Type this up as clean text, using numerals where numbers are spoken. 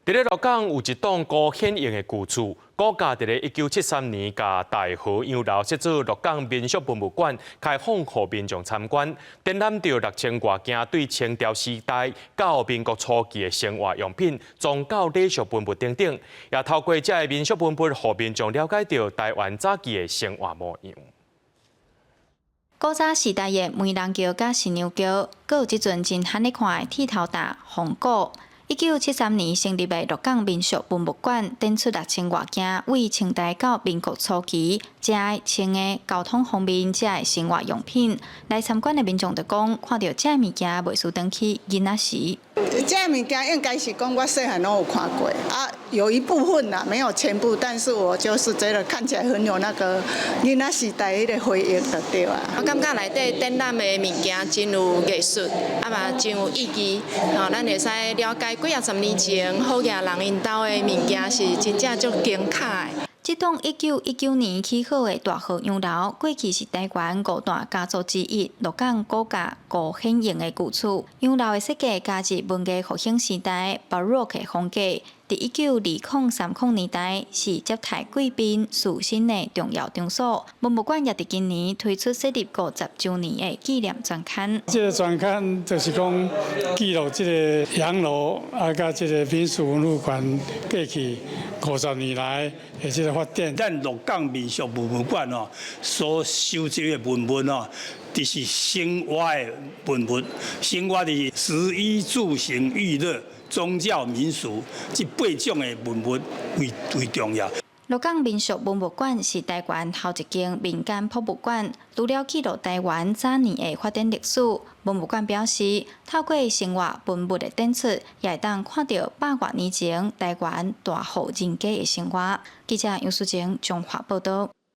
伫咧鹿港有一栋高显型的旧厝，估价伫咧1973年，甲大河洋楼设置鹿港民俗博物馆开放互民众参观，展览着6000多件对清朝时代到民国初期的生活用品、宗教礼俗文物等等，也透过这个民俗文物，互民众了解到台湾早期的生活模样。古早时代的梅兰桥甲新娘桥，阁有即阵真罕得看的剃头搭、红果。1973年成立的鹿港民俗博物馆，展出6000多件为清代到民国初期遮的清的交通方便、遮的生活用品。来参观的民众就讲，看到遮物件袂输转去囡仔时。这物件应该是讲我细汉拢有看过啊，有一部分啦，没有全部，但是我就是觉得看起来很有那个囡仔时代迄个回忆就对啊。我感觉内底展览的物件真有艺术，啊嘛真有意义，咱会使了解几十年前好野人因兜的物件是真正足精彩的。这栋1919年起好的大河洋楼，过去是台湾5大家族之一鹿港古家高显型的旧厝。洋楼的设计加入文艺复兴时代巴洛克风格，伫1920、30年代是接待贵宾、士绅的重要场所。文物馆也伫今年推出设立50周年的纪念专刊。这个专刊就是讲记录这个洋楼甲这个民俗文物馆过去50年来的这个发展。咱鹿港民俗博物馆所收集的文物就是生活的文物，生活的食衣住行娱乐、宗教民俗这8种的文物为重要。鹿港民俗文物馆是台湾头一间民间博物馆，除了记录台湾早年的发展历史，文物馆表示，透过生活文物的展出，也会当看到100多年前台湾大户人家的生活。记者杨淑晴综合报道。